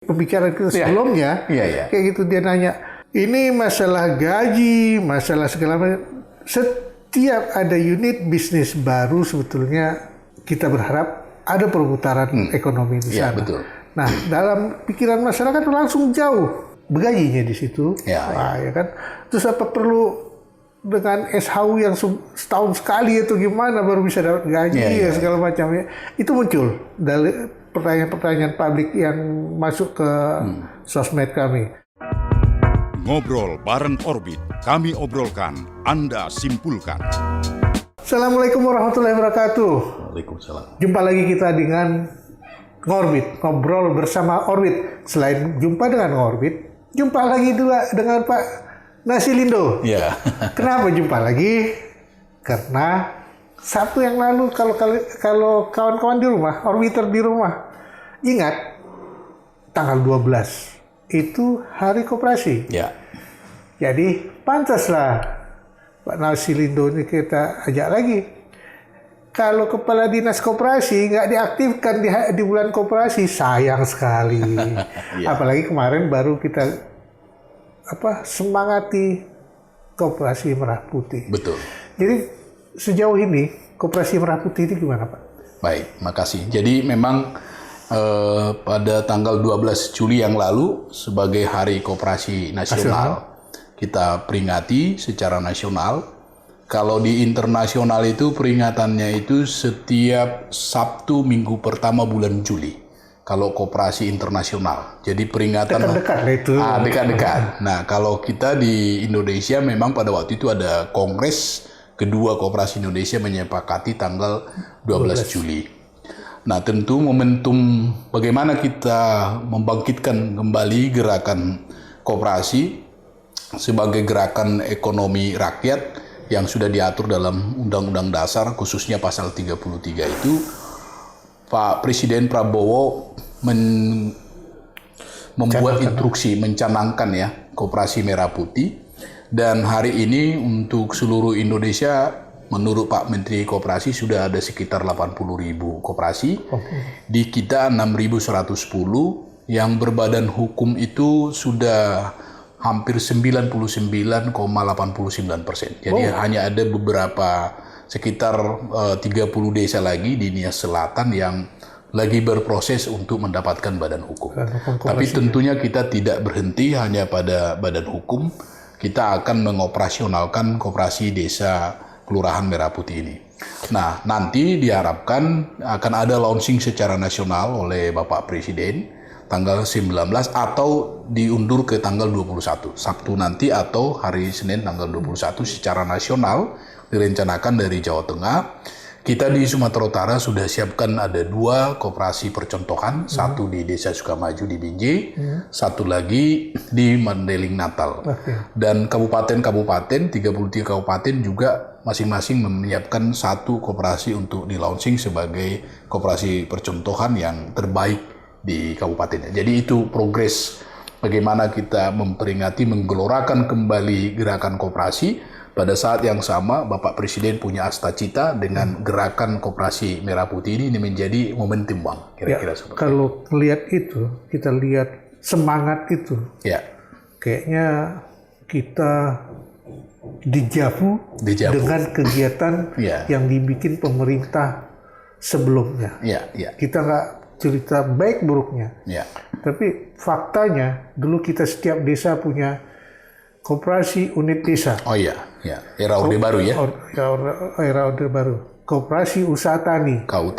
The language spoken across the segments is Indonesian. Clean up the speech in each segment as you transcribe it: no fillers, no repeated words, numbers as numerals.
pembicaraan kita sebelumnya, kayak gitu dia nanya, ini masalah gaji, masalah segala macam. Setiap ada unit bisnis baru sebetulnya kita berharap ada perputaran ekonomi di sana. Betul. Nah, dalam pikiran masyarakat langsung jauh bergajinya di situ. Ya kan. Terus apa perlu dengan SHU yang setahun sekali itu gimana baru bisa dapat gaji segala macam ya. Itu muncul dari pertanyaan-pertanyaan publik yang masuk ke sosmed kami. Ngobrol bareng Orbit, kami obrolkan, Anda simpulkan. Assalamualaikum warahmatullahi wabarakatuh. Waalaikumsalam. Jumpa lagi kita dengan Ngorbit, ngobrol bersama Orbit. Selain jumpa dengan Ngorbit, jumpa lagi juga dengan Pak Nasilindo. Ya. Kenapa jumpa lagi? Karena Sabtu yang lalu kalau kawan-kawan di rumah, Orbiter di rumah, ingat tanggal 12 itu hari koperasi. Ya. Jadi pantaslah Pak Nasilindo ini kita ajak lagi. Kalau kepala dinas koperasi nggak diaktifkan di bulan koperasi, sayang sekali. Apalagi kemarin baru kita semangati Koperasi Merah Putih. Betul. Jadi sejauh ini Koperasi Merah Putih ini gimana, Pak? Baik, makasih. Jadi memang pada tanggal 12 Juli yang lalu sebagai Hari Koperasi Nasional kita peringati secara nasional. Kalau di internasional itu peringatannya itu setiap Sabtu minggu pertama bulan Juli. Kalau koperasi internasional. Jadi peringatan dekat-dekat itu. Dekat-dekat. Nah, kalau kita di Indonesia memang pada waktu itu ada kongres kedua Koperasi Indonesia menyepakati tanggal 12 Juli. Nah, tentu momentum bagaimana kita membangkitkan kembali gerakan koperasi sebagai gerakan ekonomi rakyat yang sudah diatur dalam Undang-Undang Dasar, khususnya pasal 33 itu, Pak Presiden Prabowo membuat instruksi, mencanangkan ya, Koperasi Merah Putih. Dan hari ini untuk seluruh Indonesia, menurut Pak Menteri Koperasi sudah ada sekitar 80.000 koperasi. Di kita 6.110, yang berbadan hukum itu sudah hampir 99,89%. Jadi hanya ada beberapa sekitar 30 desa lagi di Nias Selatan yang lagi berproses untuk mendapatkan badan hukum. Tapi tentunya kita tidak berhenti hanya pada badan hukum. Kita akan mengoperasionalkan koperasi desa Kelurahan Merah Putih ini. Nah, nanti diharapkan akan ada launching secara nasional oleh Bapak Presiden tanggal 19 atau diundur ke tanggal 21. Sabtu nanti atau hari Senin tanggal 21 secara nasional direncanakan dari Jawa Tengah. Kita di Sumatera Utara sudah siapkan ada 2 koperasi percontohan, satu di Desa Sukamaju di Binjai, satu lagi di Mandeling Natal. Dan kabupaten-kabupaten, 33 kabupaten juga masing-masing menyiapkan 1 koperasi untuk di-launching sebagai koperasi percontohan yang terbaik di kabupatennya. Jadi itu progres bagaimana kita memperingati, menggelorakan kembali gerakan koperasi. Pada saat yang sama, Bapak Presiden punya asta-cita dengan gerakan Koperasi Merah Putih ini menjadi momentum, Bang. Kira-kira seperti itu. Kalau lihat itu, kita lihat semangat itu. Ya. Kayaknya kita dijavu dengan kegiatan yang dibikin pemerintah sebelumnya. Kita nggak cerita baik buruknya. Tapi faktanya, dulu kita setiap desa punya koperasi unit desa. Era Orde Baru ya. Era Orde Baru. Koperasi usaha tani. KUT.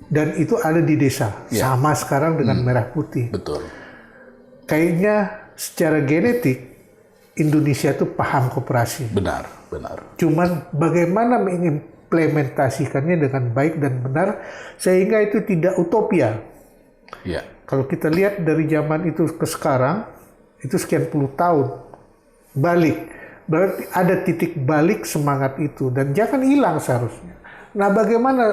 Dan itu ada di desa. Sama sekarang dengan Merah Putih. Betul. Kayaknya secara genetik Indonesia itu paham koperasi. Benar. Cuman bagaimana mengimplementasikannya dengan baik dan benar sehingga itu tidak utopia. Kalau kita lihat dari zaman itu ke sekarang, itu sekian puluh tahun. Berarti ada titik balik semangat itu dan jangan hilang seharusnya. Nah, bagaimana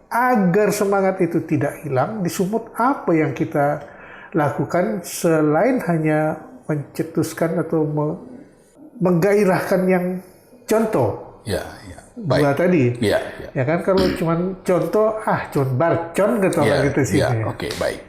agar semangat itu tidak hilang? Disumut apa yang kita lakukan selain hanya mencetuskan atau menggairahkan yang contoh? Dua tadi. Ya kan, kalau cuma contoh, barcon kata orang kita sini. Oke, baik.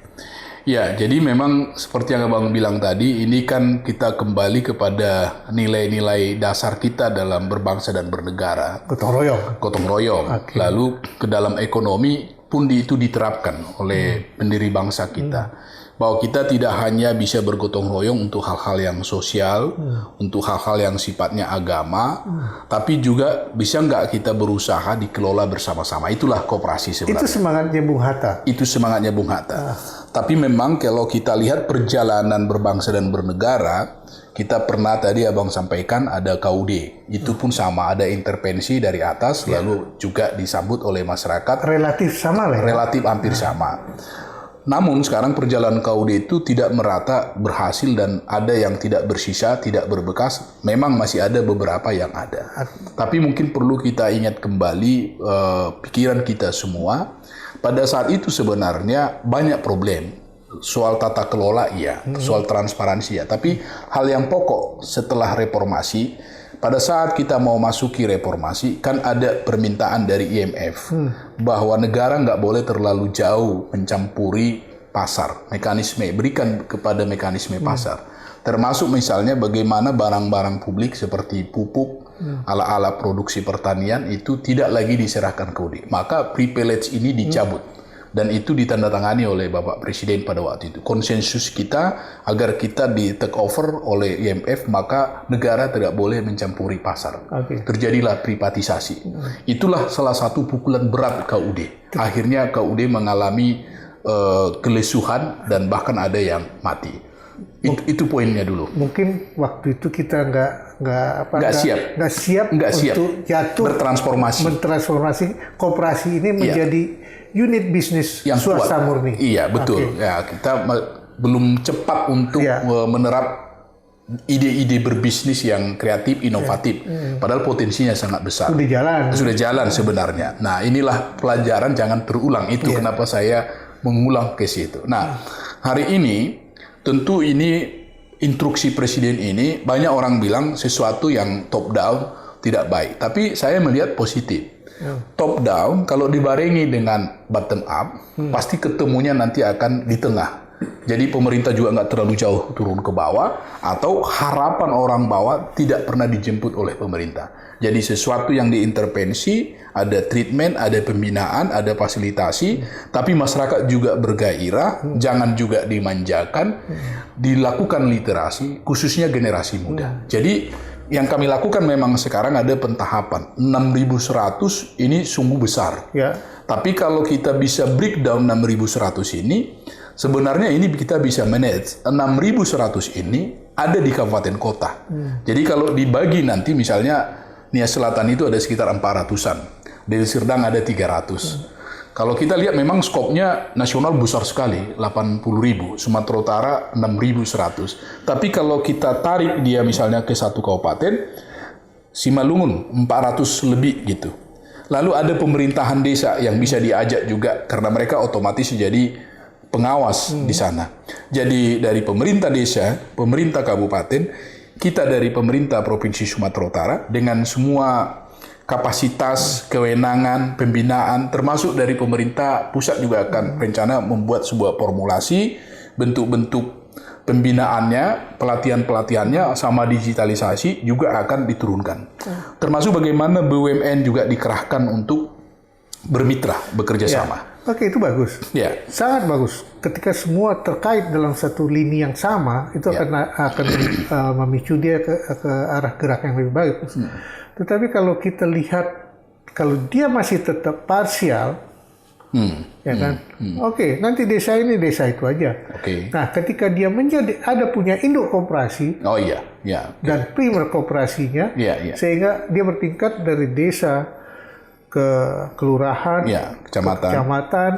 Ya, jadi memang seperti yang Abang bilang tadi, ini kan kita kembali kepada nilai-nilai dasar kita dalam berbangsa dan bernegara. Gotong royong. Gotong royong. Okay. Lalu ke dalam ekonomi pun itu diterapkan oleh pendiri bangsa kita. Bahwa kita tidak hanya bisa bergotong royong untuk hal-hal yang sosial, untuk hal-hal yang sifatnya agama, tapi juga bisa nggak kita berusaha dikelola bersama-sama. Itulah koperasi sebenarnya. Itu semangatnya Bung Hatta. Itu semangatnya Bung Hatta. Tapi memang kalau kita lihat perjalanan berbangsa dan bernegara, kita pernah tadi Abang sampaikan ada KUD. Itu pun sama, ada intervensi dari atas, lalu juga disambut oleh masyarakat. Relatif sama lah ya? Relatif hampir sama. Namun sekarang perjalanan KUD itu tidak merata berhasil dan ada yang tidak bersisa, tidak berbekas. Memang masih ada beberapa yang ada. Tapi mungkin perlu kita ingat kembali pikiran kita semua. Pada saat itu sebenarnya banyak problem. Soal tata kelola iya, soal transparansi ya. Tapi hal yang pokok setelah reformasi, pada saat kita mau masuki reformasi, kan ada permintaan dari IMF bahwa negara nggak boleh terlalu jauh mencampuri pasar, mekanisme, berikan kepada mekanisme pasar. Termasuk misalnya bagaimana barang-barang publik seperti pupuk, ala-ala produksi pertanian itu tidak lagi diserahkan ke UD. Maka privilege ini dicabut. Dan itu ditandatangani oleh Bapak Presiden pada waktu itu. Konsensus kita agar kita di take over oleh IMF, maka negara tidak boleh mencampuri pasar. Terjadilah privatisasi. Itulah salah satu pukulan berat KUD. Akhirnya KUD mengalami kelesuhan dan bahkan ada yang mati. Itu poinnya dulu. Mungkin waktu itu kita nggak siap untuk jatuh bertransformasi koperasi ini menjadi unit bisnis yang swasta murni. Iya, betul. Ya, kita belum cepat untuk menerap ide-ide berbisnis yang kreatif, inovatif. Padahal potensinya sangat besar. Sudah jalan sebenarnya. Nah, inilah pelajaran jangan terulang. Itu kenapa saya mengulang ke situ. Nah, hari ini tentu ini instruksi presiden ini banyak orang bilang sesuatu yang top down tidak baik. Tapi saya melihat positif. Top down kalau dibarengi dengan bottom up pasti ketemunya nanti akan di tengah. Jadi pemerintah juga nggak terlalu jauh turun ke bawah atau harapan orang bawah tidak pernah dijemput oleh pemerintah. Jadi sesuatu yang diintervensi, ada treatment, ada pembinaan, ada fasilitasi, tapi masyarakat juga bergairah, jangan juga dimanjakan, dilakukan literasi, khususnya generasi muda. Jadi yang kami lakukan memang sekarang ada pentahapan. 6.100 ini sungguh besar. Tapi kalau kita bisa breakdown 6.100 ini, sebenarnya ini kita bisa manage. 6.100 ini ada di kabupaten kota. Jadi kalau dibagi nanti misalnya Nia Selatan itu ada sekitar 400-an. Deli Serdang ada 300. Kalau kita lihat memang skopnya nasional besar sekali, 80.000. Sumatera Utara 6.100. Tapi kalau kita tarik dia misalnya ke satu kabupaten, Simalungun 400 lebih gitu. Lalu ada pemerintahan desa yang bisa diajak juga karena mereka otomatis jadi pengawas di sana. Jadi dari pemerintah desa, pemerintah kabupaten, kita dari pemerintah Provinsi Sumatera Utara dengan semua kapasitas, kewenangan, pembinaan, termasuk dari pemerintah pusat juga akan rencana membuat sebuah formulasi, bentuk-bentuk pembinaannya, pelatihan-pelatihannya, sama digitalisasi juga akan diturunkan. Termasuk bagaimana BUMN juga dikerahkan untuk bermitra, bekerja sama. Oke, itu bagus. Sangat bagus. Ketika semua terkait dalam satu lini yang sama, itu akan memicu dia ke arah gerak yang lebih bagus. Tetapi kalau kita lihat, kalau dia masih tetap parsial, Oke, nanti desa ini desa itu aja. Nah, ketika dia ada punya induk koperasi, dan primer koperasinya, sehingga dia bertingkat dari desa ke kelurahan, kecamatan,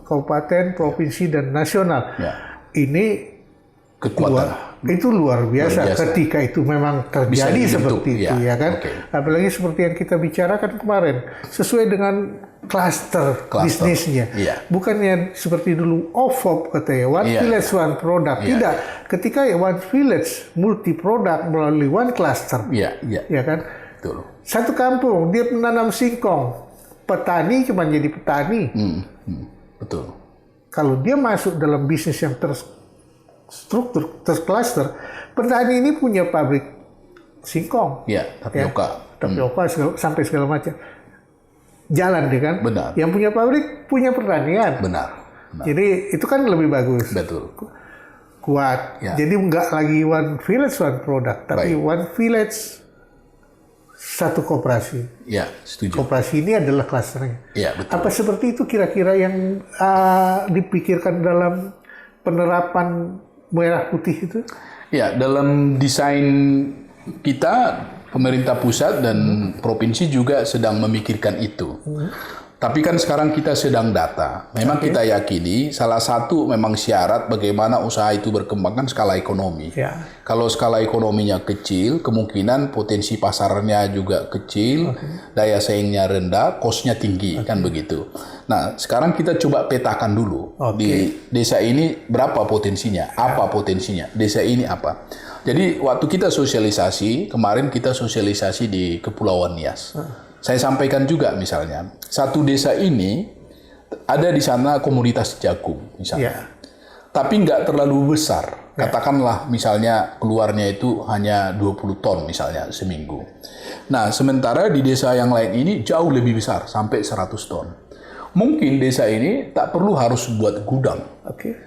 kabupaten, provinsi, dan nasional. Ini kekuatan. Itu luar biasa ketika itu memang terjadi seperti itu, ya kan? Apalagi seperti yang kita bicarakan kemarin, sesuai dengan cluster bisnisnya. Bukannya seperti dulu OVOP katanya, one village one product. Tidak, ketika one village multi product melalui one cluster, ya kan? Betul. Satu kampung dia menanam singkong, petani cuma jadi petani. Betul. kalau dia masuk dalam bisnis yang terstruktur, tercluster, petani ini punya pabrik singkong, tapioka sampai segala macam. Jalan deh kan? Benar. Yang punya pabrik punya pertanian. Benar. Jadi itu kan lebih bagus. Betul. Kuat. Jadi nggak lagi one village one product, tapi one village satu koperasi. Ya, setuju. Koperasi ini adalah klasternya. Ya, betul. Apa seperti itu kira-kira yang dipikirkan dalam penerapan merah putih itu? Ya, dalam desain kita, pemerintah pusat dan provinsi juga sedang memikirkan itu. Tapi kan sekarang kita sedang data. Memang kita yakini salah satu memang syarat bagaimana usaha itu berkembang kan skala ekonomi. Kalau skala ekonominya kecil, kemungkinan potensi pasarnya juga kecil, daya saingnya rendah, kosnya tinggi, kan begitu. Nah, sekarang kita coba petakan dulu di desa ini berapa potensinya, apa potensinya, desa ini apa. Jadi waktu kita sosialisasi, kemarin kita sosialisasi di Kepulauan Nias. Saya sampaikan juga misalnya, satu desa ini ada di sana komoditas jagung misalnya. Tapi nggak terlalu besar. Katakanlah misalnya keluarnya itu hanya 20 ton misalnya seminggu. Nah, sementara di desa yang lain ini jauh lebih besar, sampai 100 ton. Mungkin desa ini tak perlu harus buat gudang.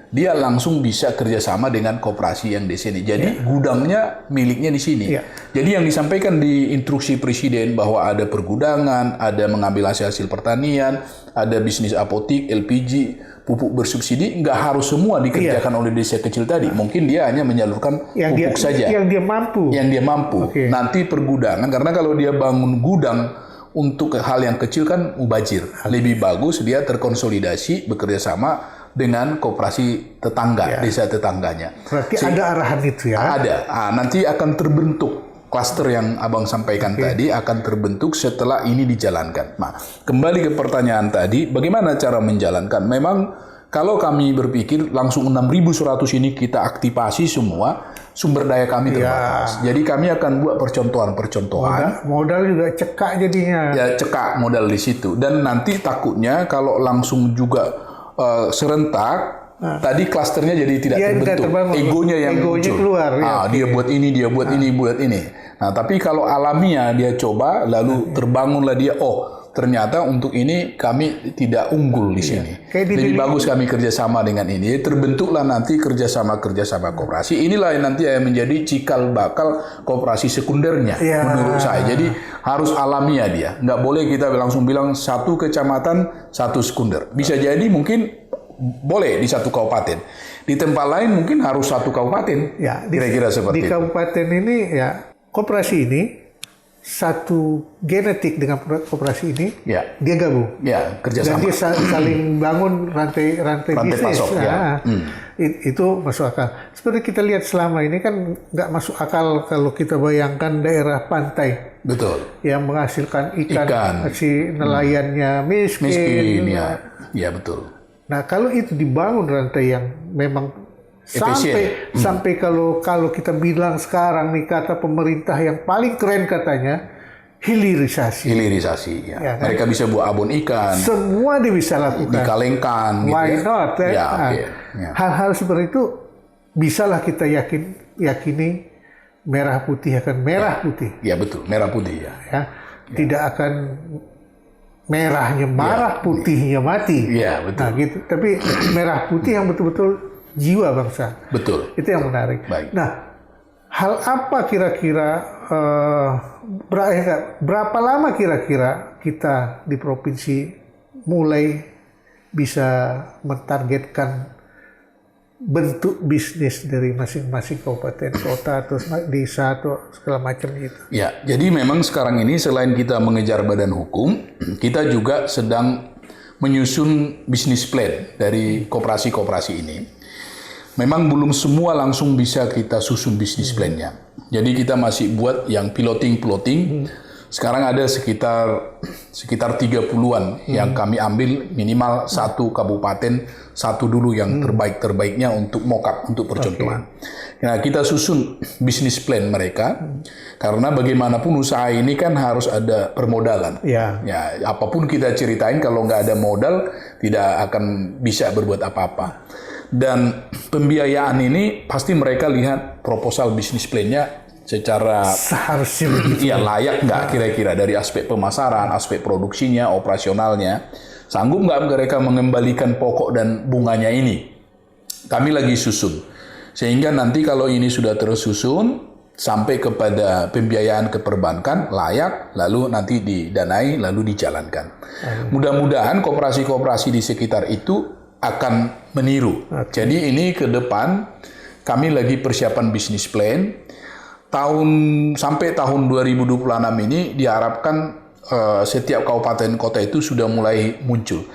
Dia langsung bisa kerjasama dengan koperasi yang di sini. Jadi gudangnya miliknya di sini. Jadi yang disampaikan di instruksi Presiden bahwa ada pergudangan, ada mengambil hasil pertanian, ada bisnis apotik, LPG, pupuk bersubsidi, nggak harus semua dikerjakan oleh desa kecil tadi. Mungkin dia hanya menyalurkan pupuk saja. Yang dia mampu. Yang dia mampu. Nanti pergudangan, karena kalau dia bangun gudang untuk hal yang kecil kan mubazir. Lebih bagus dia terkonsolidasi bekerja sama dengan koperasi tetangga, desa tetangganya. Berarti ada arahan itu ya? Ada. Nanti akan terbentuk klaster yang Abang sampaikan tadi akan terbentuk setelah ini dijalankan. Nah, kembali ke pertanyaan tadi, bagaimana cara menjalankan? Memang kalau kami berpikir langsung 6.100 ini kita aktifasi semua, sumber daya kami terbatas. Jadi kami akan buat percontohan-percontohan. Modal juga cekak jadinya. Ya, cekak modal di situ. Dan nanti takutnya kalau langsung juga serentak, tadi klasternya jadi tidak terbentuk. Egonya yang muncul. Keluar. Dia buat ini, dia buat ini, buat ini. Nah, tapi kalau alamiah dia coba, lalu terbangunlah dia, ternyata untuk ini kami tidak unggul di sini. Lebih bagus kami kerjasama dengan ini. Terbentuklah nanti kerjasama koperasi. Inilah yang nanti yang menjadi cikal bakal koperasi sekundernya menurut saya. Jadi harus alamiah dia. Nggak boleh kita langsung bilang satu kecamatan, satu sekunder. Bisa jadi mungkin boleh di satu kabupaten. Di tempat lain mungkin harus satu kabupaten. Kira-kira seperti itu. Di kabupaten ini koperasi ini satu genetik dengan koperasi ini, dia gabung. Kerjasama. Dan dia saling bangun rantai bisnis. Pasok, Itu masuk akal. Seperti kita lihat selama ini kan nggak masuk akal kalau kita bayangkan daerah pantai. Betul. Yang menghasilkan ikan. Si nelayannya miskin. Ya, betul. Nah, kalau itu dibangun rantai yang memang sampai kalau kita bilang sekarang nih kata pemerintah yang paling keren katanya hilirisasi. Kan? Mereka bisa buat abon ikan. Semua dia bisa lakukan. Dikalengkan. Why not? Hal-hal seperti itu bisalah kita yakini merah putih akan merah putih. Ya betul, merah putih Tidak akan merahnya marah, putihnya mati. Betul. Nah gitu. Tapi merah putih yang betul-betul jiwa bangsa. Betul. Itu yang menarik. Baik. Nah, hal apa kira-kira berapa lama kira-kira kita di provinsi mulai bisa mentargetkan bentuk bisnis dari masing-masing kabupaten, kota, atau desa, atau segala macam gitu? Ya, jadi memang sekarang ini selain kita mengejar badan hukum, kita juga sedang menyusun bisnis plan dari koperasi-koperasi ini. Memang belum semua langsung bisa kita susun bisnis plan-nya. Jadi kita masih buat yang piloting. Sekarang ada sekitar 30-an yang kami ambil minimal satu kabupaten, satu dulu yang terbaik-terbaiknya untuk mock-up, untuk percontohan. Nah, kita susun bisnis plan mereka, karena bagaimanapun usaha ini kan harus ada permodalan. Ya. Ya, apapun kita ceritain kalau nggak ada modal, tidak akan bisa berbuat apa-apa. Dan pembiayaan ini pasti mereka lihat proposal bisnis plan-nya secara seharusnya begitu. Iya, layak nggak kira-kira dari aspek pemasaran, aspek produksinya, operasionalnya. Sanggup nggak mereka mengembalikan pokok dan bunganya ini? Kami lagi susun. Sehingga nanti kalau ini sudah tersusun, sampai kepada pembiayaan ke perbankan, layak, lalu nanti didanai, lalu dijalankan. Mudah-mudahan koperasi-koperasi di sekitar itu akan meniru. Jadi ini ke depan, kami lagi persiapan bisnis plan. Sampai tahun 2026 ini diharapkan setiap kabupaten kota itu sudah mulai muncul.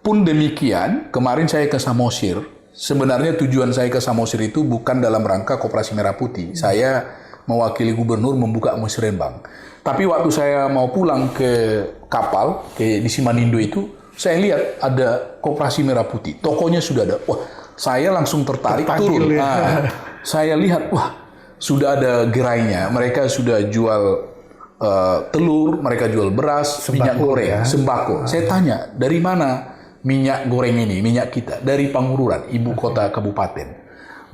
Pun demikian, kemarin saya ke Samosir. Sebenarnya tujuan saya ke Samosir itu bukan dalam rangka Koperasi Merah Putih. Saya mewakili gubernur membuka musrenbang. Tapi waktu saya mau pulang ke kapal, di Simanindo itu, saya lihat ada Koperasi Merah Putih. Tokonya sudah ada. Wah, saya langsung tertarik turun. Ya. Nah, saya lihat, wah, sudah ada gerainya. Mereka sudah jual telur, mereka jual beras, sembako, minyak goreng, ya. sembako. Saya tanya, dari mana minyak goreng ini, minyak kita? Dari Pangururan, ibu kota kabupaten.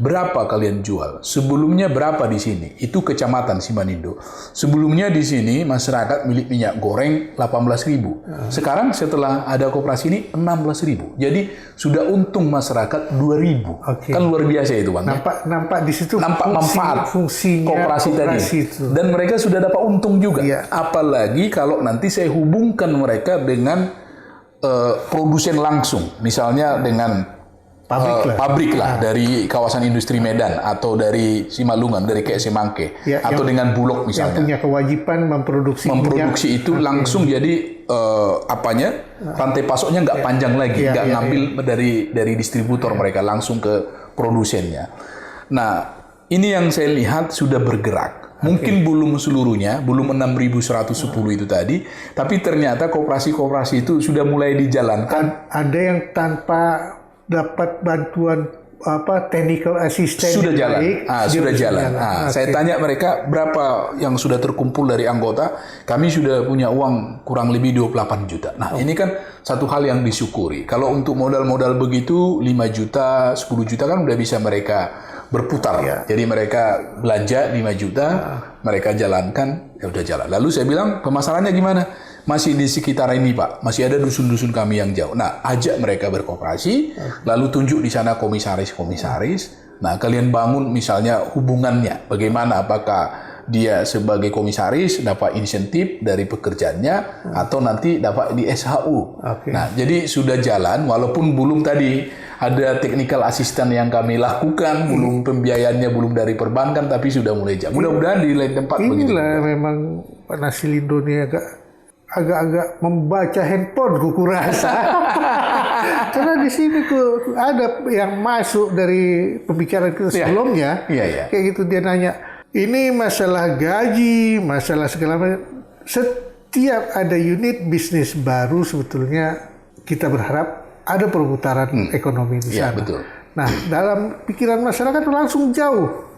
Berapa kalian jual? Sebelumnya berapa di sini? Itu kecamatan Simanindo. Sebelumnya di sini masyarakat milik minyak goreng 18.000. Sekarang setelah ada koperasi ini 16.000. Jadi sudah untung masyarakat 2.000. Kan luar biasa itu, Bang. Nampak di situ manfaat fungsinya koperasi tadi. Itu. Dan mereka sudah dapat untung juga. Iya. Apalagi kalau nanti saya hubungkan mereka dengan produsen langsung, misalnya dengan pabrik lah dari kawasan industri Medan atau dari Simalungun, dari kayak Semangke, atau dengan Bulog misalnya. Yang punya kewajiban memproduksi itu langsung jadi rantai pasoknya nggak panjang lagi, nggak ngambil dari distributor mereka langsung ke produsennya. Nah, ini yang saya lihat sudah bergerak. Mungkin belum seluruhnya, belum 6.110 itu tadi, tapi ternyata koperasi-koperasi itu sudah mulai dijalankan. Ada yang tanpa dapat bantuan technical assistance sudah jalan. Baik, sudah jalan. Saya tanya mereka berapa yang sudah terkumpul dari anggota. Kami sudah punya uang kurang lebih 28 juta. Nah, ini kan satu hal yang disyukuri. Kalau untuk modal-modal begitu 5 juta, 10 juta kan udah bisa mereka berputar. Jadi mereka belanja 5 juta, mereka jalankan, ya udah jalan. Lalu saya bilang, pemasarannya gimana? Masih di sekitar ini, Pak. Masih ada dusun-dusun kami yang jauh. Nah, ajak mereka berkooperasi, lalu tunjuk di sana komisaris-komisaris. Nah, kalian bangun misalnya hubungannya. Bagaimana? Apakah dia sebagai komisaris dapat insentif dari pekerjaannya atau nanti dapat di SHU. Nah, jadi sudah jalan walaupun belum tadi ada technical assistant yang kami lakukan, belum pembiayaannya belum dari perbankan tapi sudah mulai jalan. Mudah-mudahan di lain tempat begitu. Inilah memang Pak Nasilindo ini agak-agak membaca handphone ku rasa. Karena di sini ada yang masuk dari pembicaraan kita sebelumnya. Kayak gitu dia nanya, ini masalah gaji, masalah segala macam. Setiap ada unit bisnis baru sebetulnya kita berharap ada perputaran ekonomi di sana. Betul. Nah, dalam pikiran masyarakat langsung jauh.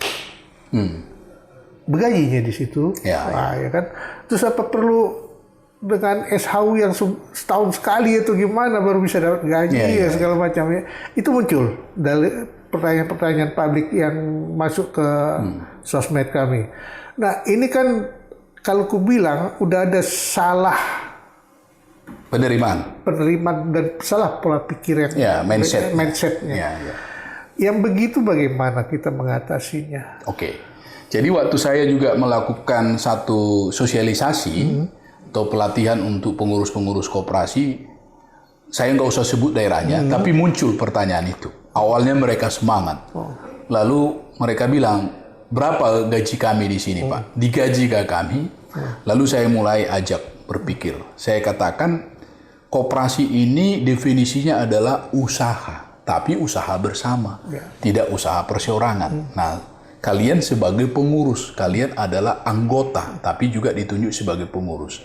Begajinya di situ. Ya kan. Terus apa perlu dengan SHU yang setahun sekali itu gimana baru bisa dapat gaji segala macamnya. Itu muncul dari pertanyaan-pertanyaan publik yang masuk ke sosmed kami. Nah, ini kan kalau ku bilang udah ada salah penerimaan dan salah pola pikir yang mindsetnya. Yang begitu bagaimana kita mengatasinya? Jadi waktu saya juga melakukan satu sosialisasi atau pelatihan untuk pengurus-pengurus koperasi, saya nggak usah sebut daerahnya, tapi muncul pertanyaan itu. Awalnya mereka semangat. Lalu mereka bilang, berapa gaji kami di sini, Pak? Digaji ke kami? Lalu saya mulai ajak berpikir. Saya katakan, koperasi ini definisinya adalah usaha, tapi usaha bersama, tidak usaha perseorangan. Nah, kalian sebagai pengurus, kalian adalah anggota, tapi juga ditunjuk sebagai pengurus.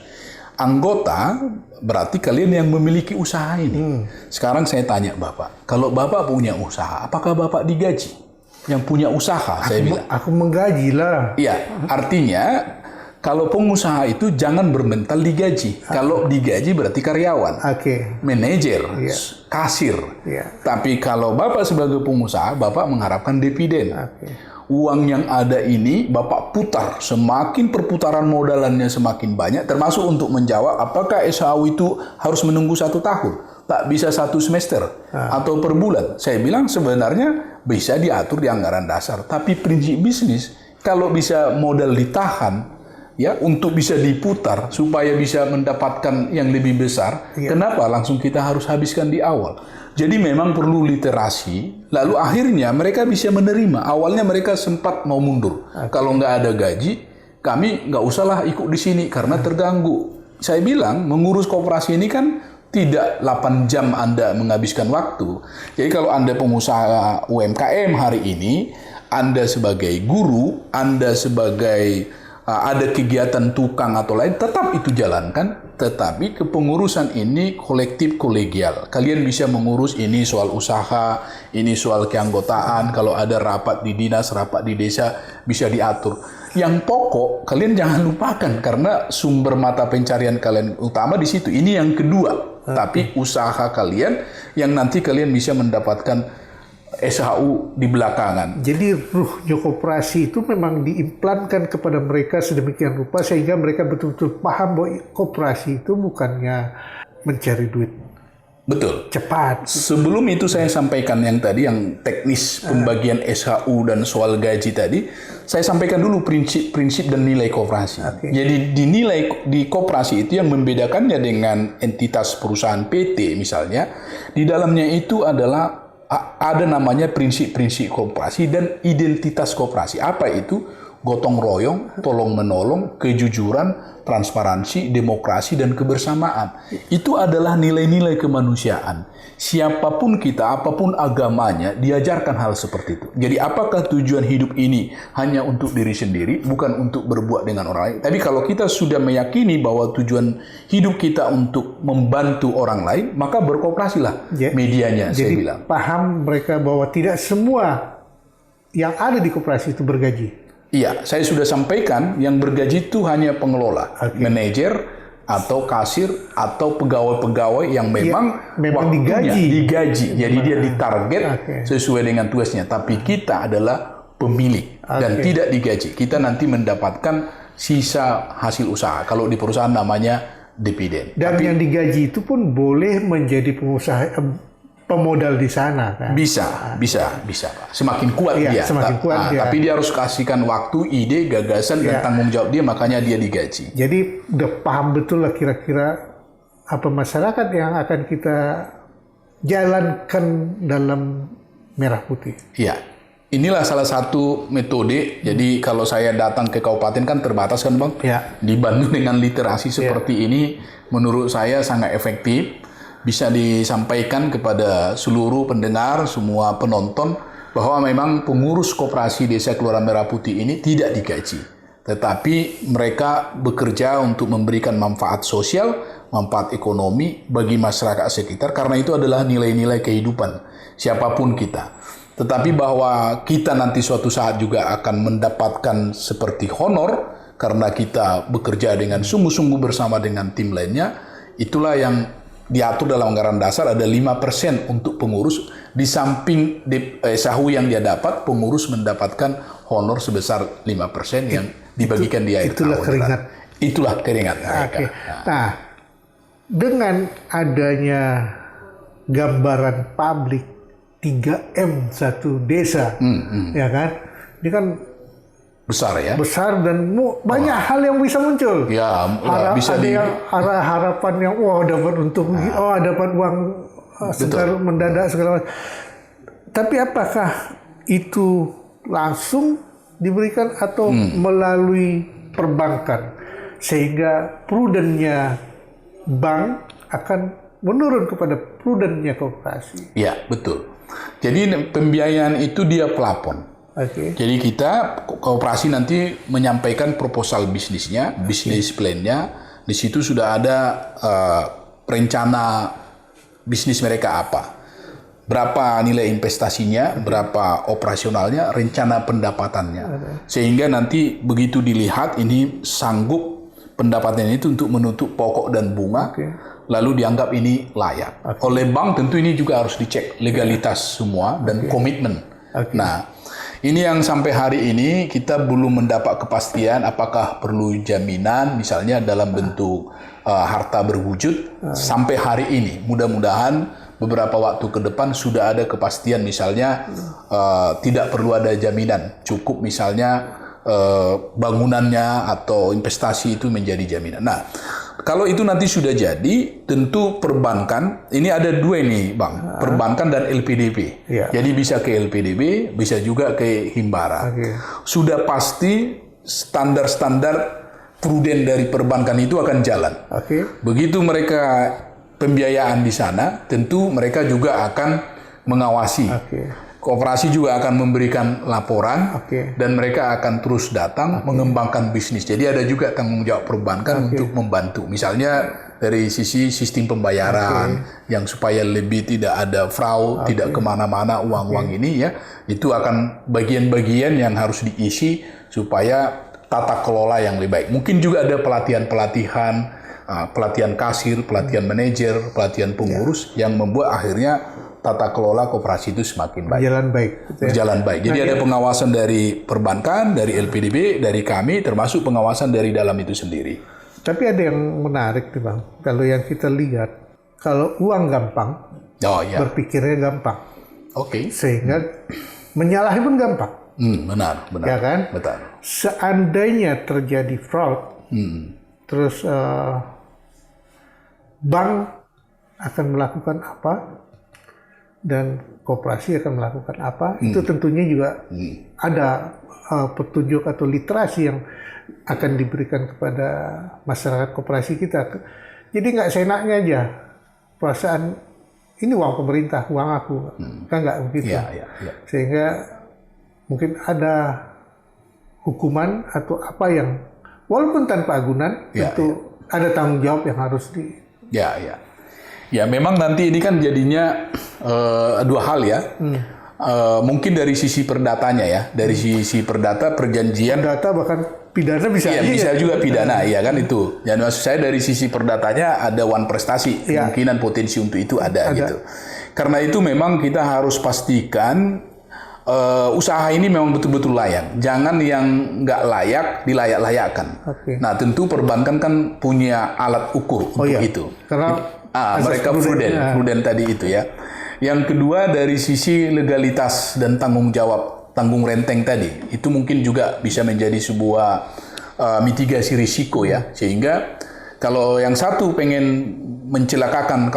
Anggota berarti kalian yang memiliki usaha ini. Sekarang saya tanya Bapak, kalau Bapak punya usaha, apakah Bapak digaji? yang punya usaha, saya bilang. Aku menggaji lah. Iya, artinya kalau pengusaha itu jangan bermental digaji. Kalau digaji berarti karyawan, manajer, kasir. Tapi kalau Bapak sebagai pengusaha, Bapak mengharapkan dividen. Uang yang ada ini Bapak putar, semakin perputaran modalannya semakin banyak, termasuk untuk menjawab apakah SHU itu harus menunggu 1 tahun, tak bisa 1 semester atau per bulan. Saya bilang sebenarnya bisa diatur di anggaran dasar, tapi prinsip bisnis kalau bisa modal ditahan ya untuk bisa diputar supaya bisa mendapatkan yang lebih besar, kenapa langsung kita harus habiskan di awal? Jadi memang perlu literasi, lalu akhirnya mereka bisa menerima. Awalnya mereka sempat mau mundur. Kalau nggak ada gaji, kami nggak usahlah ikut di sini karena terganggu. Saya bilang mengurus koperasi ini kan tidak 8 jam Anda menghabiskan waktu. Jadi kalau Anda pengusaha UMKM hari ini, Anda sebagai guru, Anda sebagai ada kegiatan tukang atau lain, tetap itu jalankan, tetapi kepengurusan ini kolektif kolegial. Kalian bisa mengurus ini soal usaha, ini soal keanggotaan, kalau ada rapat di dinas, rapat di desa, bisa diatur. Yang pokok, kalian jangan lupakan, karena sumber mata pencarian kalian utama di situ. Ini yang kedua, tapi usaha kalian yang nanti kalian bisa mendapatkan SHU di belakangan. Jadi ruhnya koperasi itu memang diimplankan kepada mereka sedemikian rupa sehingga mereka betul-betul paham bahwa koperasi itu bukannya mencari duit. Betul. Cepat. Sebelum itu saya sampaikan yang tadi, yang teknis pembagian SHU dan soal gaji tadi, saya sampaikan dulu prinsip-prinsip dan nilai koperasi. Jadi dinilai di koperasi itu yang membedakannya dengan entitas perusahaan PT misalnya, di dalamnya itu adalah ada namanya prinsip-prinsip koperasi dan identitas koperasi. Apa itu? Gotong royong, tolong menolong, kejujuran, transparansi, demokrasi, dan kebersamaan. Itu adalah nilai-nilai kemanusiaan. Siapapun kita, apapun agamanya, diajarkan hal seperti itu. Jadi apakah tujuan hidup ini hanya untuk diri sendiri, bukan untuk berbuat dengan orang lain? Tapi kalau kita sudah meyakini bahwa tujuan hidup kita untuk membantu orang lain, maka berkooperasilah medianya, jadi, saya bilang. Paham mereka bahwa tidak semua yang ada di koperasi itu bergaji. Iya, saya sudah sampaikan yang bergaji itu hanya pengelola, manajer, atau kasir, atau pegawai-pegawai yang memang waktunya digaji. Jadi dia ditarget sesuai dengan tugasnya. Tapi kita adalah pemilik dan tidak digaji. Kita nanti mendapatkan sisa hasil usaha. Kalau di perusahaan namanya dividen. Dan yang digaji itu pun boleh menjadi pengusaha pemodal di sana kan? Bisa Pak. Semakin kuat dia. Semakin kuat dia. Tapi dia harus kasihkan waktu, ide, gagasan, dan tanggung jawab dia, makanya dia digaji. Jadi udah paham betul lah kira-kira apa masyarakat yang akan kita jalankan dalam Merah Putih. Iya. Inilah salah satu metode. Jadi kalau saya datang ke kabupaten kan terbatas kan Bang? Dibantu dengan literasi seperti ini, menurut saya sangat efektif. Bisa disampaikan kepada seluruh pendengar, semua penonton, bahwa memang pengurus koperasi Desa Kelurahan Merah Putih ini tidak digaji. Tetapi mereka bekerja untuk memberikan manfaat sosial, manfaat ekonomi bagi masyarakat sekitar, karena itu adalah nilai-nilai kehidupan siapapun kita. Tetapi bahwa kita nanti suatu saat juga akan mendapatkan seperti honor, karena kita bekerja dengan sungguh-sungguh bersama dengan tim lainnya, itulah yang diatur dalam anggaran dasar. Ada 5% untuk pengurus, di samping SHU yang dia dapat, pengurus mendapatkan honor sebesar 5% yang dibagikan di akhir tahun. Itulah keringat mereka. Nah, dengan adanya gambaran publik 3M satu desa, ya kan? Ini kan besar ya, besar dan banyak hal yang bisa muncul. Ya, bisa ada yang harapan yang dapat untung, dapat uang segar mendadak segala macam. Tapi apakah itu langsung diberikan atau melalui perbankan sehingga prudennya bank akan menurun kepada prudennya koperasi? Ya, betul. Jadi pembiayaan itu dia plafon. Jadi kita koperasi nanti menyampaikan proposal bisnisnya, bisnis plan-nya. Di situ sudah ada rencana bisnis mereka apa. berapa nilai investasinya, berapa operasionalnya, rencana pendapatannya. Sehingga nanti begitu dilihat ini sanggup pendapatannya itu untuk menutup pokok dan bunga, lalu dianggap ini layak. Oleh bank tentu ini juga harus dicek legalitas semua dan komitmen. Nah, ini yang sampai hari ini kita belum mendapat kepastian apakah perlu jaminan misalnya dalam bentuk harta berwujud sampai hari ini. Mudah-mudahan beberapa waktu ke depan sudah ada kepastian misalnya tidak perlu ada jaminan, cukup misalnya bangunannya atau investasi itu menjadi jaminan. Nah, kalau itu nanti sudah jadi, tentu perbankan, ini ada dua nih Bang, perbankan dan LPDP. Jadi bisa ke LPDP, bisa juga ke Himbara. Sudah pasti standar-standar pruden dari perbankan itu akan jalan. Begitu mereka pembiayaan di sana, tentu mereka juga akan mengawasi. Koperasi juga akan memberikan laporan dan mereka akan terus datang mengembangkan bisnis. Jadi ada juga tanggung jawab perbankan untuk membantu. Misalnya dari sisi sistem pembayaran yang supaya lebih tidak ada fraud, tidak kemana-mana uang-uang ini ya. Itu akan bagian-bagian yang harus diisi supaya tata kelola yang lebih baik. Mungkin juga ada pelatihan-pelatihan, pelatihan kasir, pelatihan manajer, pelatihan pengurus yang membuat akhirnya tata kelola koperasi itu semakin baik. Berjalan baik. Berjalan baik. Jadi ada pengawasan dari perbankan, dari LPDB, dari kami, termasuk pengawasan dari dalam itu sendiri. Tapi ada yang menarik nih Bang. Kalau yang kita lihat, kalau uang gampang, berpikirnya gampang. Sehingga menyalahi pun gampang. Benar. Ya kan? Betul. Seandainya terjadi fraud, terus bank akan melakukan apa? Dan koperasi akan melakukan apa, itu tentunya juga ada petunjuk atau literasi yang akan diberikan kepada masyarakat koperasi kita. Jadi nggak seenaknya aja, perasaan ini uang pemerintah, uang aku, kan nggak begitu. Sehingga mungkin ada hukuman atau apa yang, walaupun tanpa agunan, tentu ada tanggung jawab yang harus di... Ya memang nanti ini kan jadinya dua hal ya. Mungkin dari sisi perdatanya ya, dari sisi perdata perjanjian. Perdata bahkan pidana bisa. Iya bisa juga pidana, ya kan itu. Dan maksud saya dari sisi perdatanya ada one prestasi, kemungkinan potensi untuk itu ada gitu. Karena itu memang kita harus pastikan usaha ini memang betul-betul layak. Jangan yang nggak layak dilayak-layakkan. Nah tentu perbankan kan punya alat ukur untuk itu. Karena mereka pruden tadi itu ya. Yang kedua dari sisi legalitas dan tanggung jawab, tanggung renteng tadi, itu mungkin juga bisa menjadi sebuah mitigasi risiko ya. Sehingga kalau yang satu pengen mencelakakan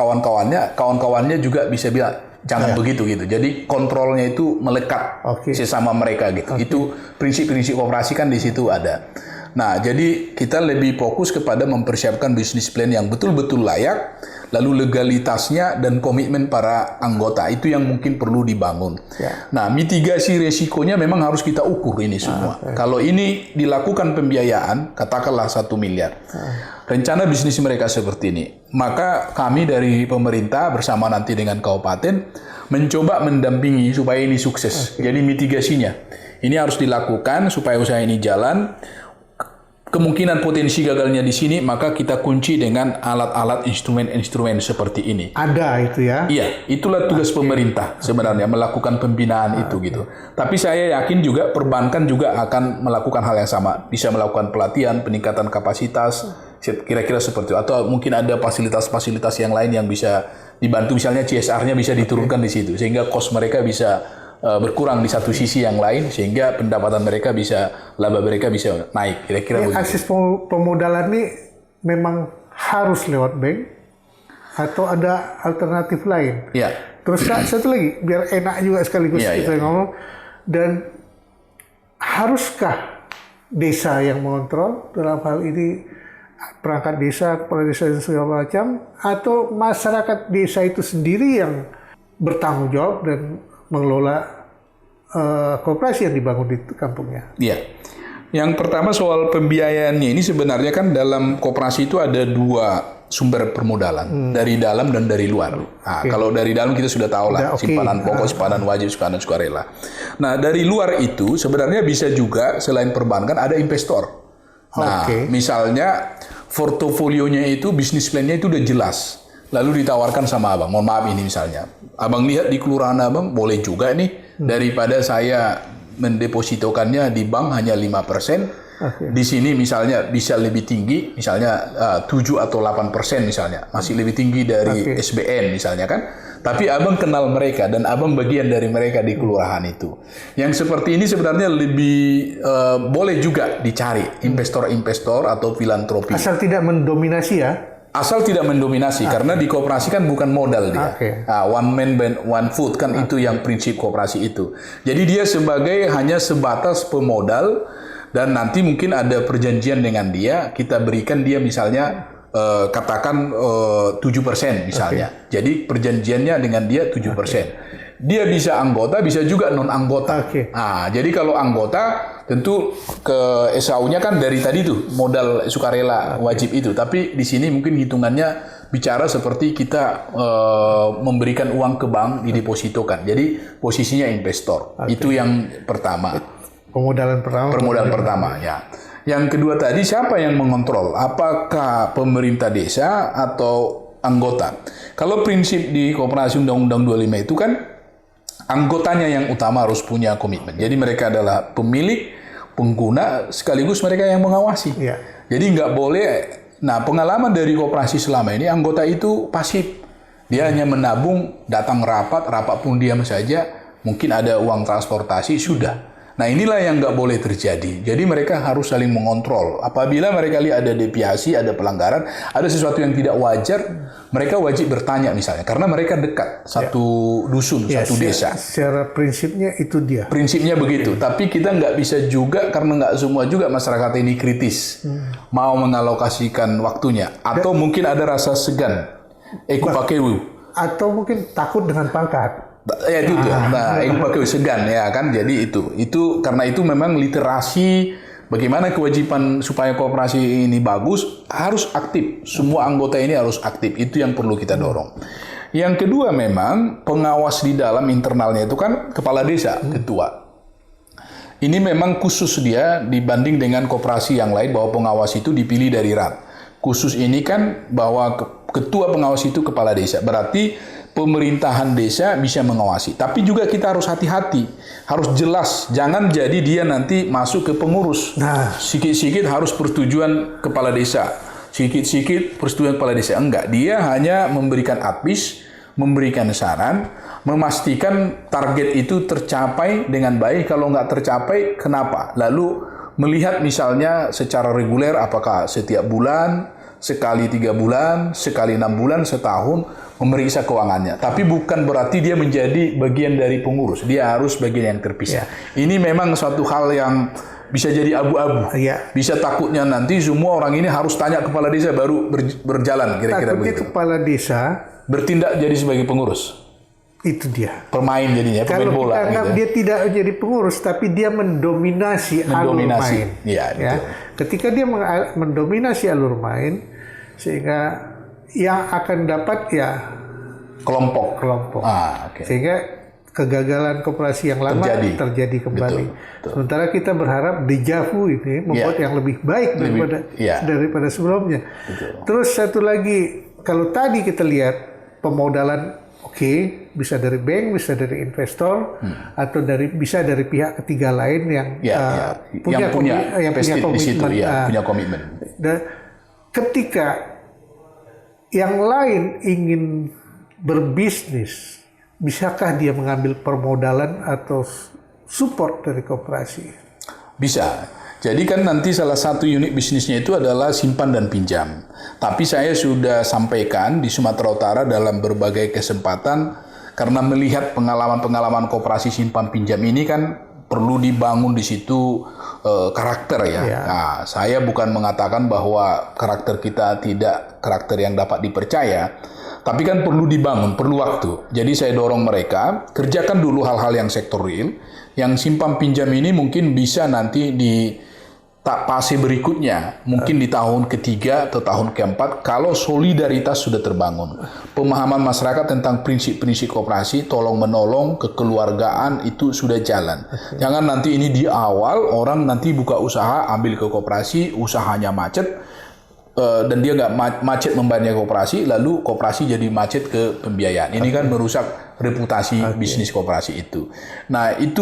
kawan-kawannya juga bisa bilang jangan begitu gitu. Jadi kontrolnya itu melekat sesama mereka gitu. Itu prinsip-prinsip operasi kan di situ ada. Nah, jadi kita lebih fokus kepada mempersiapkan bisnis plan yang betul-betul layak, lalu legalitasnya dan komitmen para anggota itu yang mungkin perlu dibangun. Nah, mitigasi resikonya memang harus kita ukur ini semua. Kalau ini dilakukan pembiayaan, katakanlah 1 miliar. Rencana bisnis mereka seperti ini. Maka kami dari pemerintah bersama nanti dengan kabupaten mencoba mendampingi supaya ini sukses. Jadi mitigasinya. Ini harus dilakukan supaya usaha ini jalan. Kemungkinan potensi gagalnya di sini, maka kita kunci dengan alat-alat instrumen-instrumen seperti ini. Ada itu ya? Iya, itulah tugas pemerintah sebenarnya, melakukan pembinaan itu gitu. Tapi saya yakin juga perbankan juga akan melakukan hal yang sama. Bisa melakukan pelatihan, peningkatan kapasitas, kira-kira seperti itu. Atau mungkin ada fasilitas-fasilitas yang lain yang bisa dibantu, misalnya CSR-nya bisa diturunkan di situ. Sehingga cost mereka bisa berkurang di satu sisi yang lain sehingga pendapatan mereka bisa, laba mereka bisa naik kira-kira begitu. Akses pemodalan ini memang harus lewat bank atau ada alternatif lain? Terus satu lagi biar enak juga sekaligus kita ngomong, dan haruskah desa yang mengontrol dalam hal ini, perangkat desa, kepala desa dan segala macam, atau masyarakat desa itu sendiri yang bertanggung jawab dan mengelola koperasi yang dibangun di kampungnya? Yang pertama soal pembiayaannya ini sebenarnya kan dalam koperasi itu ada 2 sumber permodalan, dari dalam dan dari luar. Nah, kalau dari dalam kita sudah tahu lah, simpanan pokok, simpanan wajib, simpanan sukarela. Nah, dari luar itu sebenarnya bisa juga selain perbankan ada investor. Nah, misalnya portofolionya itu, bisnis plan-nya itu udah jelas. Lalu ditawarkan sama abang, mohon maaf ini misalnya. Abang lihat di kelurahan abang, boleh juga nih, daripada saya mendepositokannya di bank hanya 5%, di sini misalnya bisa lebih tinggi, misalnya 7 atau 8% misalnya, masih lebih tinggi dari SBN misalnya kan. Tapi abang kenal mereka dan abang bagian dari mereka di kelurahan itu. Yang seperti ini sebenarnya lebih boleh juga dicari investor-investor atau filantropi. Asal tidak mendominasi ya. Asal tidak mendominasi, karena di koperasi kan bukan modal dia. One man one food kan itu yang prinsip koperasi itu. Jadi dia hanya sebatas pemodal, dan nanti mungkin ada perjanjian dengan dia, kita berikan dia misalnya katakan 7% misalnya. Jadi perjanjiannya dengan dia 7%. Dia bisa anggota, bisa juga non anggota. Nah, jadi kalau anggota tentu ke SAU-nya kan dari tadi tuh modal sukarela wajib itu. Tapi di sini mungkin hitungannya bicara seperti kita memberikan uang ke bank didepositokan. Jadi posisinya investor. Itu yang pertama. Pemodalan pertama ya. Yang kedua tadi siapa yang mengontrol? Apakah pemerintah desa atau anggota? Kalau prinsip di Koperasi Undang-Undang 25 itu kan anggotanya yang utama harus punya komitmen. Jadi mereka adalah pemilik, pengguna, sekaligus mereka yang mengawasi. Jadi nggak boleh. Nah, pengalaman dari koperasi selama ini anggota itu pasif. Dia hanya menabung, datang rapat pun diam saja. Mungkin ada uang transportasi, sudah. Nah, inilah yang nggak boleh terjadi. Jadi mereka harus saling mengontrol. Apabila mereka lihat ada deviasi, ada pelanggaran, ada sesuatu yang tidak wajar, mereka wajib bertanya misalnya. Karena mereka dekat, satu dusun, satu desa. Secara prinsipnya itu dia. Prinsipnya begitu. Tapi kita nggak bisa juga, karena nggak semua juga masyarakat ini kritis. Mau mengalokasikan waktunya. Atau mungkin ada rasa segan. Atau mungkin takut dengan pangkat. Ya itu tuh. Nah, yang pakai segan ya kan. Jadi itu karena itu memang literasi bagaimana kewajiban supaya koperasi ini bagus harus aktif. Semua anggota ini harus aktif. Itu yang perlu kita dorong. Yang kedua memang pengawas di dalam internalnya itu kan kepala desa, ketua. Ini memang khusus dia dibanding dengan koperasi yang lain bahwa pengawas itu dipilih dari RAT. Khusus ini kan bahwa ketua pengawas itu kepala desa. Berarti pemerintahan desa bisa mengawasi. Tapi juga kita harus hati-hati. Harus jelas. Jangan jadi dia nanti masuk ke pengurus. Sikit-sikit harus persetujuan kepala desa. Sikit-sikit persetujuan kepala desa. Enggak. Dia hanya memberikan advice, memberikan saran, memastikan target itu tercapai dengan baik. Kalau nggak tercapai, kenapa? Lalu melihat misalnya secara reguler, apakah setiap bulan, sekali 3 bulan, sekali 6 bulan, setahun, memeriksa keuangannya. Tapi bukan berarti dia menjadi bagian dari pengurus. Dia harus bagian yang terpisah. Ini memang suatu hal yang bisa jadi abu-abu. Bisa takutnya nanti semua orang ini harus tanya kepala desa baru berjalan. Kira-kira begitu. Kepala desa bertindak jadi sebagai pengurus. Itu dia. Pemain jadinya, pemain bola. Kalau kita anggap dia tidak jadi pengurus, tapi dia mendominasi alur main. Ketika dia mendominasi alur main, sehingga yang akan dapat ya kelompok. Sehingga kegagalan koperasi yang lama terjadi kembali. Betul. Sementara kita berharap dejavu ini membuat yang lebih baik daripada sebelumnya. Terus satu lagi, kalau tadi kita lihat pemodalan bisa dari bank, bisa dari investor, atau bisa dari pihak ketiga lain yang punya komitmen. Dan ketika yang lain ingin berbisnis, bisakah dia mengambil permodalan atau support dari koperasi? Bisa. Jadi kan nanti salah satu unit bisnisnya itu adalah simpan dan pinjam. Tapi saya sudah sampaikan di Sumatera Utara dalam berbagai kesempatan, karena melihat pengalaman-pengalaman koperasi simpan pinjam ini kan perlu dibangun di situ karakter ya. Nah, saya bukan mengatakan bahwa karakter kita tidak karakter yang dapat dipercaya, tapi kan perlu dibangun, perlu waktu. Jadi saya dorong mereka, kerjakan dulu hal-hal yang sektor real, yang simpan pinjam ini mungkin bisa nanti fase berikutnya, mungkin di tahun ketiga atau tahun keempat, kalau solidaritas sudah terbangun, pemahaman masyarakat tentang prinsip-prinsip koperasi, tolong-menolong, kekeluargaan itu sudah jalan. Jangan nanti ini di awal, orang nanti buka usaha, ambil ke koperasi, usahanya macet, dan dia nggak macet membayarnya koperasi, lalu koperasi jadi macet ke pembiayaan. Ini kan merusak reputasi bisnis koperasi itu. Nah, itu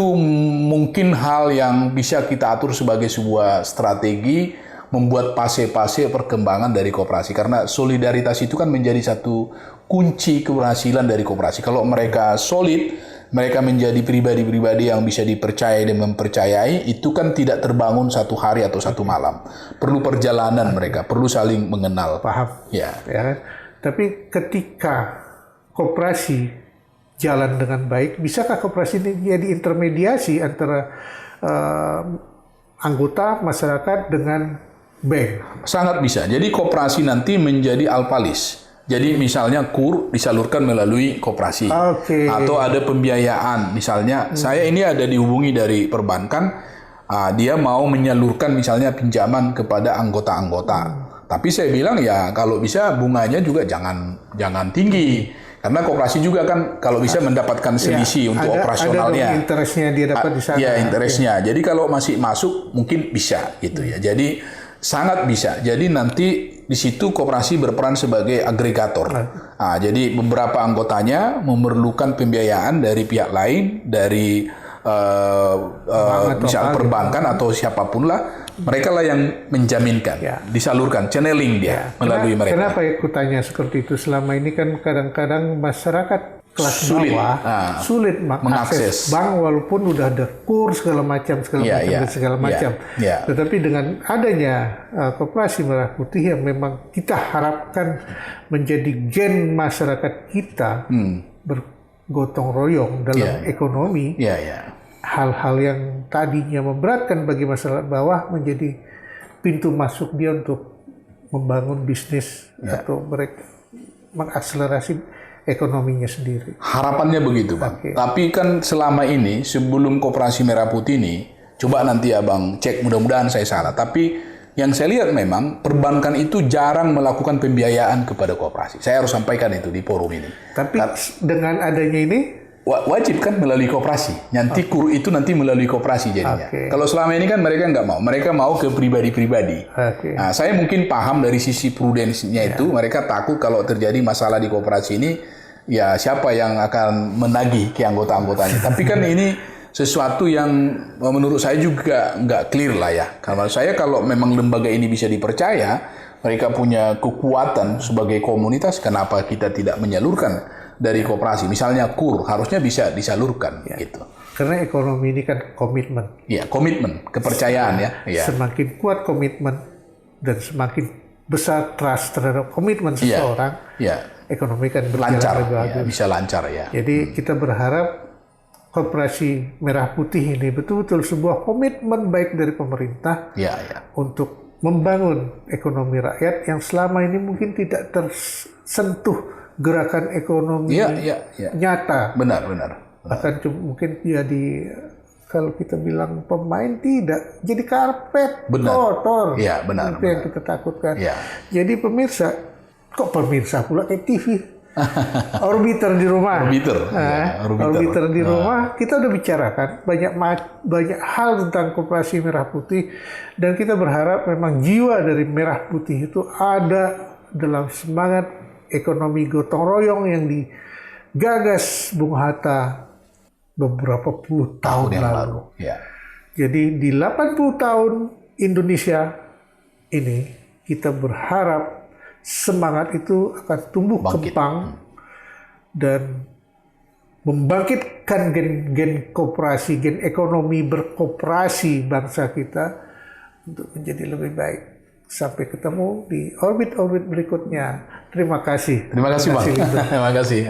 mungkin hal yang bisa kita atur sebagai sebuah strategi membuat fase-fase perkembangan dari koperasi. Karena solidaritas itu kan menjadi satu kunci keberhasilan dari koperasi. Kalau mereka solid, mereka menjadi pribadi-pribadi yang bisa dipercaya dan mempercayai, itu kan tidak terbangun satu hari atau satu malam. Perlu perjalanan mereka, perlu saling mengenal. Paham. Ya. Ya. Tapi ketika koperasi jalan dengan baik, bisakah koperasi ini jadi intermediasi antara anggota masyarakat dengan bank? Sangat bisa. Jadi koperasi nanti menjadi alpalis. Jadi misalnya KUR disalurkan melalui koperasi. Atau ada pembiayaan. Misalnya saya ini ada dihubungi dari perbankan, dia mau menyalurkan misalnya pinjaman kepada anggota-anggota. Tapi saya bilang ya kalau bisa bunganya juga jangan tinggi. Karena koperasi juga kan kalau bisa mendapatkan selisih untuk operasionalnya. Ada interestnya dia dapat di sana. Ya, interestnya. Jadi kalau masih masuk mungkin bisa gitu ya. Jadi sangat bisa. Jadi nanti di situ koperasi berperan sebagai agregator. Jadi beberapa anggotanya memerlukan pembiayaan dari pihak lain, dari misal perbankan atau siapapun lah. Mereka lah yang menjaminkan, disalurkan, channeling dia melalui mereka. Kenapa aku tanya seperti itu? Selama ini kan kadang-kadang masyarakat kelas bawah sulit mengakses bank walaupun udah ada KUR segala macam. Tetapi dengan adanya Koperasi Merah Putih yang memang kita harapkan menjadi gen masyarakat kita bergotong royong dalam ekonomi. Hal-hal yang tadinya memberatkan bagi masyarakat bawah menjadi pintu masuk dia untuk membangun bisnis atau mereka mengakselerasi ekonominya sendiri. Harapannya begitu, Bang. Tapi kan selama ini sebelum Koperasi Merah Putih ini, coba nanti Abang cek, mudah-mudahan saya salah. Tapi yang saya lihat memang perbankan itu jarang melakukan pembiayaan kepada koperasi. Saya harus sampaikan itu di forum ini. Tapi dengan adanya ini wajib kan melalui koperasi. Nanti KUR itu nanti melalui koperasi jadinya. Kalau selama ini kan mereka nggak mau. Mereka mau ke pribadi-pribadi. Nah, saya mungkin paham dari sisi prudensinya itu. Mereka takut kalau terjadi masalah di koperasi ini, ya siapa yang akan menagih ke anggota-anggotanya. Tapi kan ini sesuatu yang menurut saya juga nggak clear lah ya. Karena saya kalau memang lembaga ini bisa dipercaya, mereka punya kekuatan sebagai komunitas, kenapa kita tidak menyalurkan dari koperasi? Misalnya KUR harusnya bisa disalurkan gitu. Karena ekonomi ini kan komitmen. Ya, komitmen, kepercayaan ya. Semakin kuat komitmen dan semakin besar trust terhadap komitmen seseorang, ekonomi kan berjalan lebih bagus. Bisa lancar ya. Jadi kita berharap Koperasi Merah Putih ini betul-betul sebuah komitmen baik dari pemerintah untuk membangun ekonomi rakyat yang selama ini mungkin tidak tersentuh gerakan ekonomi nyata. Benar. Bahkan mungkin jadi kalau kita bilang pemain tidak jadi karpet kotor. Iya, benar. Itu yang kita takutkan. Jadi pemirsa, kok pemirsa pula kayak TV? Orbiter di rumah. Orbiter di rumah. Kita udah bicarakan banyak hal tentang Koperasi Merah Putih dan kita berharap memang jiwa dari Merah Putih itu ada dalam semangat ekonomi gotong royong yang digagas Bung Hatta beberapa puluh tahun lalu. Jadi di 80 tahun Indonesia ini kita berharap semangat itu akan tumbuh kembang dan membangkitkan gen koperasi, gen ekonomi berkoperasi bangsa kita untuk menjadi lebih baik. Sampai ketemu di orbit-orbit berikutnya. Terima kasih. Terima kasih, Bang. Terima kasih.